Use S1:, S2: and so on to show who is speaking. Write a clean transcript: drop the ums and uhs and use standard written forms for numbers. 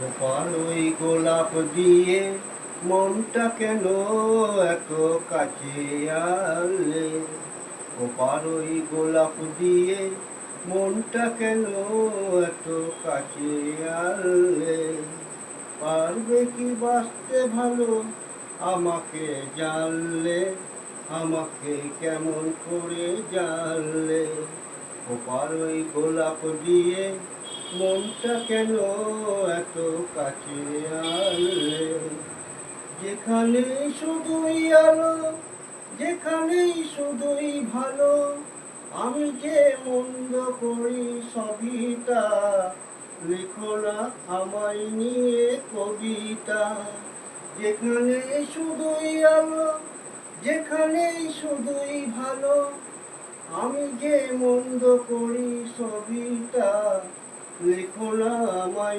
S1: গোপাল ওই গোলাপ দিয়ে মনটা কেন এত কাছে আনলে? গোপাল ওই গোলাপ দিয়ে মনটা কেন এত কাছে আনলে? পারবে কি বাঁচতে ভালো আমাকে জানলে? আমাকে কেমন করে জানলে? গোপাল ওই গোলাপ দিয়ে মনটা কেন এত কাছে আনলে? যেখানে শুধুই আলো, যেখানেই শুধুই ভালো, আমি যে মন্দ করি সবই তা। লেখো না আমায় নিয়ে কবিতা। যেখানে শুধুই আলো, যেখানেই শুধুই ভালো, আমি যে মন্দ করি সবই তা। লেখো না আমায়